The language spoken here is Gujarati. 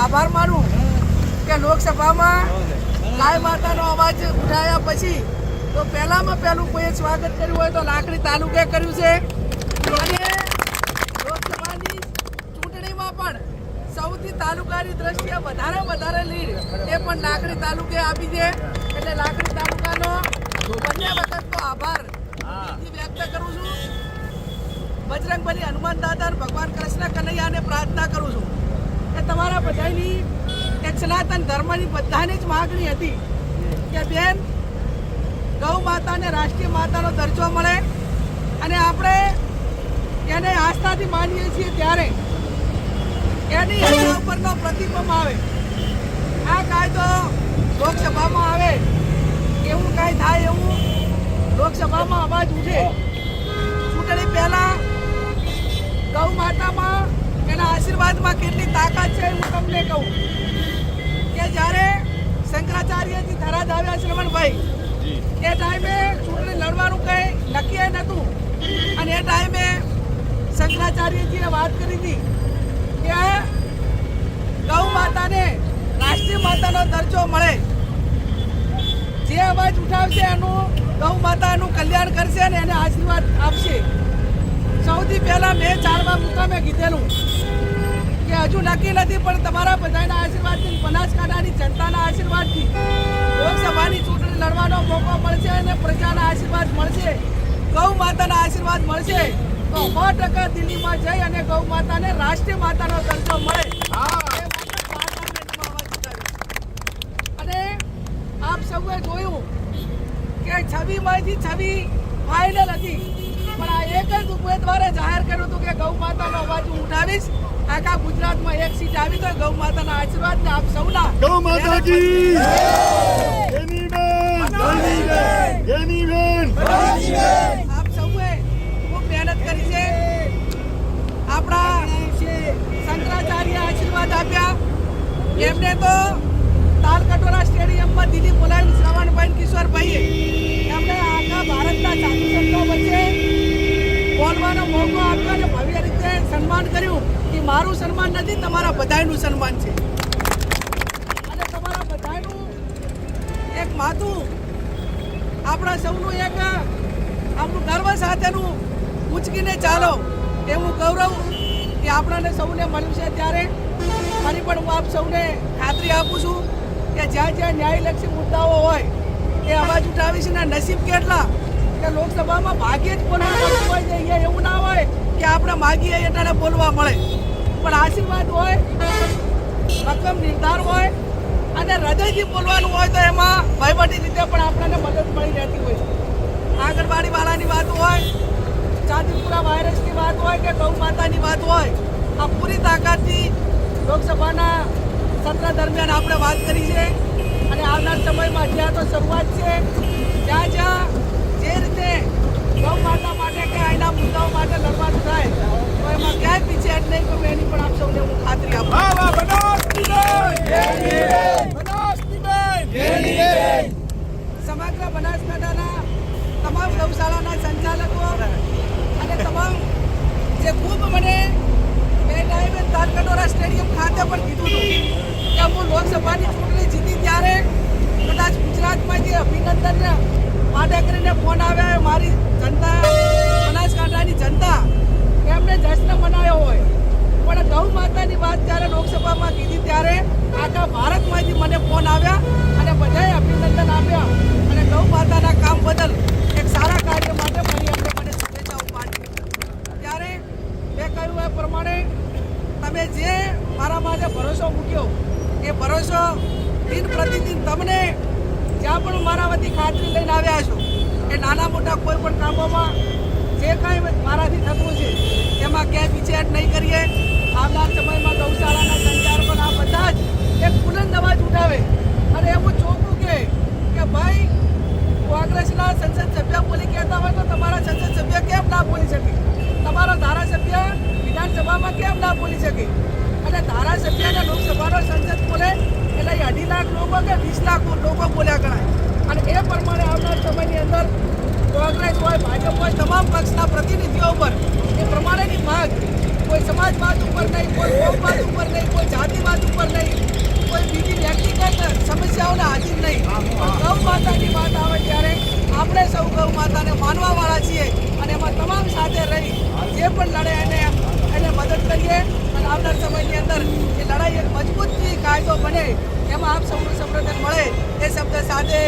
આભાર માનું કે લોકસભામાં ગાય માતાનો અવાજ ઉઠાવ્યા પછી તો પહેલામાં પહેલું કોઈએ સ્વાગત કર્યું હોય તો લાકડી તાલુકે કર્યું છે અને લોકસભાની ચૂંટણીમાં પણ સૌથી તાલુકાની દ્રષ્ટિએ વધારે લીડ એ પણ લાકડી તાલુકે આપી છે એટલે લાકડી તાલુકાનો બંને વખતનો આભાર વ્યક્ત કરું છું. બજરંગબલી હનુમાન દાદા ભગવાન કૃષ્ણ કનૈયાને પ્રાર્થના કરું છું કે તમારા બધાની એક સનાતન ધર્મની બધાની જ માગણી હતી કે બેન ગૌ માતાને રાષ્ટ્રીય માતાનો દરજ્જો મળે અને આપણે એને આસ્થાથી માનીએ છીએ ત્યારે એની એના ઉપરનો પ્રતિબંધ આવે. આ કાયદો લોકસભામાં આવે એવું કાંઈ થાય એવું લોકસભામાં અવાજ ઉઠે ચૂંટણી પહેલા ગૌ માતામાં એના આશીર્વાદમાં કેટલી તાકાત છે હું તમને કહું કે જ્યારે શંકરાચાર્યજી થરાદ આવ્યા શ્રવણભાઈ એ ટાઈમે ચૂંટણી લડવાનું કંઈ નક્કી નહોતું અને એ ટાઈમે શંકરાચાર્યજીએ વાત કરી હતી કે ગૌ માતાને રાષ્ટ્રીય માતાનો દરજ્જો મળે. જે અવાજ ઉઠાવશે એનું ગૌ માતાનું કલ્યાણ કરશે અને એને આશીર્વાદ આપશે. સૌથી પહેલા મેં ચારવા મુકામે કીધેલું કે હજુ નક્કી નથી પણ તમારા બધાના આશીર્વાદથી બનાસકાંઠાની જનતાના આશીર્વાદથી લોકસભાની ચૂંટણી લડવાનો મોકો મળશે અને પ્રજાના આશીર્વાદ મળશે, ગૌ માતાના આશીર્વાદ મળશે તો 100% દિલ્હીમાં જઈ અને ગૌ માતાને રાષ્ટ્રીય માતાનો દરજ્જો મળે. અને આપ સૌએ જોયું કે 26 ફાઇનલ હતી પણ આ એક જ ઉમેદવારે જાહેર કર્યું હતું કે ગૌ માતાનો અવાજ હું ઉઠાવીશ. આખા ગુજરાતમાં એક સીટ આવી તો ગૌ માતાના આશીર્વાદ ને આપ સૌના ગૌ માતા કી આપ સૌએ ખૂબ મહેનત કરી છે. આપણા શંકરાચાર્ય આશીર્વાદ આપ્યા એમને તો તાલકટોરા સ્ટેડિયમમાં દિલ્હી બોલાવી શ્રવણભાઈ કિશોરભાઈએ એમને આખા ભારતના સાધુ સંતો વચ્ચે બોલવાનો મોકો આપ્યો અને ભવ્ય રીતે સન્માન કર્યું. એ મારું સન્માન નથી, તમારા બધાનું સન્માન છે અને તમારા બધાનું એક માથું આપણા સૌનું એક આપણું ગર્વ સાથેનું ઉચકીને ચાલો એવું ગૌરવ એ આપણાને સૌને મળ્યું છે. ત્યારે ફરી પણ હું આપ સૌને ખાતરી આપું છું કે જ્યાં જ્યાં ન્યાયલક્ષી મુદ્દાઓ હોય એ અવાજ ઉઠાવીશ ને નસીબ કેટલા કે લોકસભામાં ભાગ્યે જ બોલવા મળતું હોય છે. અહીંયા એવું ના હોય કે આપણે માગીએ એટલે બોલવા મળે પણ આશીર્વાદ હોય, રકમ નિર્ધાર હોય અને હૃદયથી બોલવાનું હોય તો એમાં વહીવટી રીતે પણ આપણને મદદ મળી રહેતી હોય છે. આંગણવાડીવાળાની વાત હોય, ચાંદીપુરા વાયરસની વાત હોય કે ગૌ માતાની વાત હોય, આ પૂરી તાકાતથી લોકસભાના સત્ર દરમિયાન આપણે વાત કરી છે અને આવનાર સમયમાં જ્યાં તો શરૂઆત છે જ્યાં જે રીતે ગૌ માતા માટે કે આના મુદ્દાઓ માટે લડવાનું થાય તો એમાં ક્યાંય પીછેહટ નહીં કરું એની પણ આપ સૌને હું ખાતરી આપું. સમગ્ર બનાસકાંઠાના તમામ ગૌશાળાના સંચાલકો અને તમામ જે ખૂબ મને બે ટાઈમે તાલકટોરા સ્ટેડિયમ ખાતે પણ કીધું હતું કે હું લોકસભાની ચૂંટણી જીતી ત્યારે કદાચ ગુજરાતમાં જે અભિનંદન માટે કરીને ફોન આવ્યા મારી જનતા બનાસકાંઠાની જનતા એમને જશ્ન મનાવ્યો હોય પણ ગૌ માતાની વાત જ્યારે લોકસભામાં કીધી ત્યારે આખા ભારતમાંથી મને ફોન આવ્યા અને બધાએ અભિનંદન આપ્યા અને ગૌ માતાના કામ બદલ એક સારા કાર્ય માટે ફરી એમને મને શુભેચ્છાઓ પાઠવી ત્યારે મેં કહ્યું એ પ્રમાણે તમે જે મારા માટે ભરોસો મૂક્યો એ ભરોસો દિન પ્રતિદિન તમને જ્યાં પણ મારા વતી ખાતરી લઈને આવ્યા છો એ નાના મોટા કોઈ પણ કામોમાં જે કાંઈ મારાથી થતું છે એમાં ક્યાંય પીછેહટ નહીં કરીએ આવનાર સમયમાં ગૌશાળાના સંચાલકોના આ બધા જ એક બુલંદ અવાજ ઉઠાવે અને એવું ચોખ્ખું કે ભાઈ કોંગ્રેસના સંસદ સભ્ય બોલી કહેતા હોય તો તમારા સંસદ સભ્ય કેમ ના બોલી શકે, તમારો ધારાસભ્ય વિધાનસભામાં કેમ ના બોલી શકે અને ધારાસભ્ય અને લોકસભાનો સંસદ બોલે એટલે 2.5 લાખ લોકો કે 20 લાખ લોકો બોલ્યા ગણાય અને એ પ્રમાણે આવનાર સમયની અંદર કોંગ્રેસ હોય ભાજપ હોય તમામ પક્ષના પ્રતિનિધિઓ ઉપર એ પ્રમાણેની માંગ કોઈ સમાજવાદ ઉપર નહીં, કોઈ કોમવાદ ઉપર નહીં, કોઈ જાતિવાદ ઉપર નહીં, કોઈ બીજી વ્યક્તિગત સમસ્યાઓને હાજર નહીં, પણ ગૌ માતાની વાત આવે ત્યારે આપણે સૌ ગૌ માતાને માનવાવાળા છીએ અને એમાં તમામ સાથે રહી જે પણ લડે એને મદદ કરીએ અને આવનાર સમયની અંદર એ લડાઈ એક મજબૂત કાયદો બને એમાં આપ સૌનું સમર્થન મળે એ શબ્દ સાથે